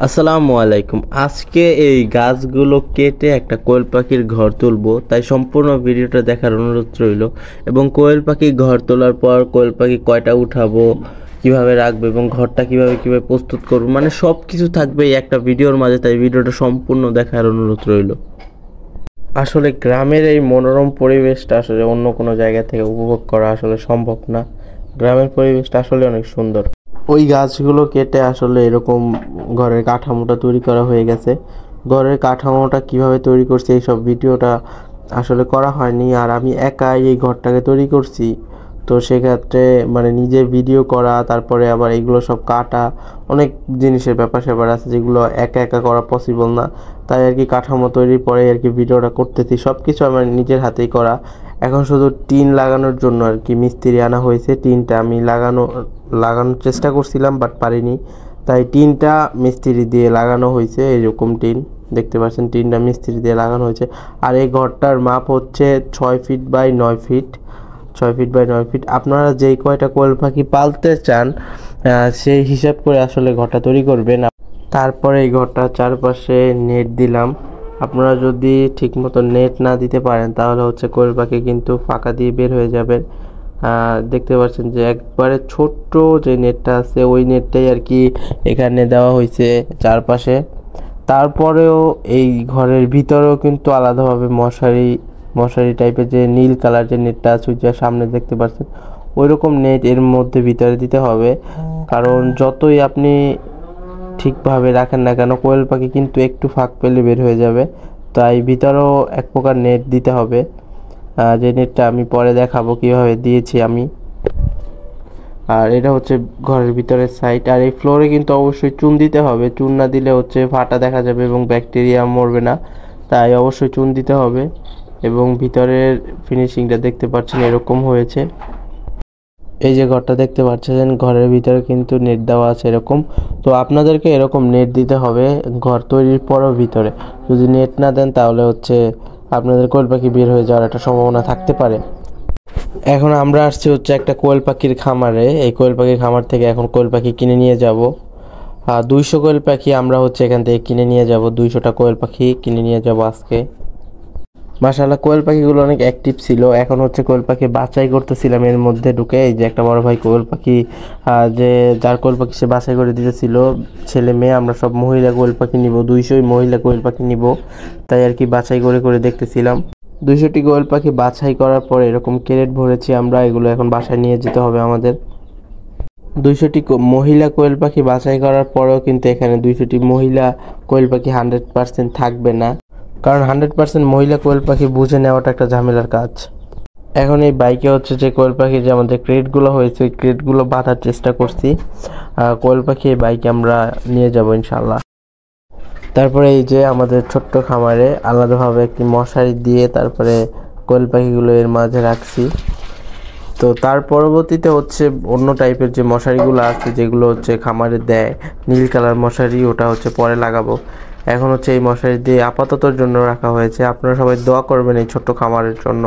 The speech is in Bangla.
আসসালামু আলাইকুম। আজকে এই গাছগুলো কেটে একটা কোয়েল পাখির ঘর তুলবো, তাই সম্পূর্ণ ভিডিওটা দেখার অনুরোধ রইল। এবং কোয়েল পাখি ঘর তোলার পর কোয়েল পাখি কয়টা উঠাবো, কিভাবে রাখবো এবং ঘরটা কিভাবে প্রস্তুত করবো, মানে সব কিছু থাকবে এই একটা ভিডিওর মাঝে, তাই ভিডিওটা সম্পূর্ণ দেখার অনুরোধ রইল। আসলে গ্রামের এই মনোরম পরিবেশটা আসলে অন্য কোনো জায়গা থেকে উপভোগ করা আসলে সম্ভব না। গ্রামের পরিবেশটা আসলে অনেক সুন্দর। ওই গাছগুলো কেটে আসলে এরকম ঘরের কাঠামোটা তৈরি করা হয়ে গেছে। ঘরের কাঠামোটা কিভাবে তৈরি করছি এইসব ভিডিওটা আসলে করা হয়নি, আর আমি একাই এই ঘরটাকে তৈরি করছি। তো সেক্ষেত্রে মানে নিজে ভিডিও করা, তারপরে আবার এগুলো সব কাটা, অনেক জিনিসের ব্যাপার স্যাপার আছে যেগুলো একা একা করা পসিবল না। তাই আর কি কাঠামো তৈরির পরে আর কি ভিডিওটা করতেছি। সব কিছু আমার নিজের হাতেই করা। এখন শুধু টিন লাগানোর জন্য আর কি মিস্ত্রি আনা হয়েছে। টিনটা আমি লাগানোর চেষ্টা করছিলাম, বাট পারিনি। তাই টিনটা মিস্ত্রি দিয়ে লাগানো হয়েছে। এরকম টিন দেখতে পাচ্ছেন, টিনটা মিস্ত্রি দিয়ে লাগানো হয়েছে। আর এই ঘরটার মাপ হচ্ছে 6 feet by 9 feet. 6 feet by 9 feet. আপনারা যেই কয়টা কোয়েল পাখি পালতে চান সেই হিসাব করে আসলে ঘরটা তৈরি করবেন। তারপরে এই ঘরটার চারপাশে নেট দিলাম। আপনারা যদি ঠিকমতো নেট না দিতে পারেন তাহলে হচ্ছে কোয়েল পাখি কিন্তু ফাঁকা দিয়ে বের হয়ে যাবে। দেখতে পাচ্ছেন যে একবারে ছোট্ট যে নেটটা আছে ওই নেটটাই আর কি এখানে দেওয়া হয়েছে চারপাশে। তারপরেও এই ঘরের ভিতরেও কিন্তু আলাদাভাবে মশারি টাইপের যে নীল কালার যে নেটটা আছে যা সামনে দেখতে পাচ্ছেন, ওই রকম নেট এর মধ্যে ভিতরে দিতে হবে। কারণ যতই আপনি ঠিকভাবে রাখেন না কেন কোয়েল পাখি কিন্তু একটু ফাঁক পেলে বের হয়ে যাবে। তাই ভিতরেও এক প্রকার নেট দিতে হবে, যে নেটটা আমি পরে দেখাবো কিভাবে দিয়েছি আমি। আর এটা হচ্ছে ঘরের ভিতরের সাইড। আর এই ফ্লোরে কিন্তু অবশ্যই চুন দিতে হবে। চুন না দিলে হচ্ছে ফাটা দেখা যাবে এবং ব্যাকটেরিয়া মরবে না। তাই অবশ্যই চুন দিতে হবে। এবং ভিতরের ফিনিশিংটা দেখতে পাচ্ছেন এরকম হয়েছে। এই যে ঘরটা দেখতে পাচ্ছেন, ঘরের ভিতরে কিন্তু নেট দেওয়া আছে এরকম। তো আপনাদেরকে এরকম নেট দিতে হবে ঘর তৈরির পরও ভিতরে। যদি নেট না দেন তাহলে হচ্ছে আপনাদের কোয়েল পাখি বের হয়ে যাওয়ার একটা সম্ভাবনা থাকতে পারে। এখন আমরা আসছি হচ্ছে একটা কোয়েল পাখির খামারে। এই কোয়েল পাখির খামার থেকে এখন কোয়েল পাখি কিনে নিয়ে যাব। 200 কোয়েল পাখি আমরা হচ্ছে এখান থেকে কিনে নিয়ে যাব। 200টা কোয়েল পাখি কিনে নিয়ে যাব আজকে। মাশাআল্লাহ, কোয়েল পাখিগুলো অনেক অ্যাক্টিভ ছিল। এখন হচ্ছে কোয়েল পাখি বাছাই করতেছিলাম এর মধ্যে ঢুকে। এই যে একটা বড় ভাই কোয়েল পাখি, যে যার কোয়েল পাখি সে বাছাই করে দিতেছিল। ছেলে মেয়ে আমরা সব মহিলা কোয়েল পাখি নিব, 200ই মহিলা কোয়েল পাখি নিব। তাই আর কি বাছাই করে দেখতেছিলাম। 200টি কোয়েল পাখি বাছাই করার পর এরকম ক্যারেট ভরেছি আমরা। এগুলো এখন বাসায় নিয়ে যেতে হবে আমাদের। 200টি মহিলা কোয়েল পাখি বাছাই করার পরেও কিন্তু এখানে 200টি মহিলা কোয়েল পাখি 100% থাকবে না। কারণ 100% মহিলা কোয়েল পাখি বুঝে নেওয়াটা একটা ঝামেলার কাজ। এখন এই বাইকে হচ্ছে যে কোয়েল পাখি যে আমাদের ক্রেটগুলো হয়েছে ওই ক্রেটগুলো বাঁধার চেষ্টা করছি। কোয়েল পাখি এই বাইকে আমরা নিয়ে যাব ইনশাল্লাহ। তারপরে এই যে আমাদের ছোট্ট খামারে আলাদাভাবে একটি মশারি দিয়ে তারপরে কোয়েল পাখিগুলো এর মাঝে রাখছি। তো তার পরবর্তীতে হচ্ছে অন্য টাইপের যে মশারিগুলো আছে যেগুলো হচ্ছে খামারে দেয়, নীল কালার মশারি, ওটা হচ্ছে পরে লাগাবো। এখন হচ্ছে এই মশারি দিয়ে আপাততর জন্য রাখা হয়েছে। আপনারা সবাই দোয়া করবেন এই ছোট্ট খামারের জন্য।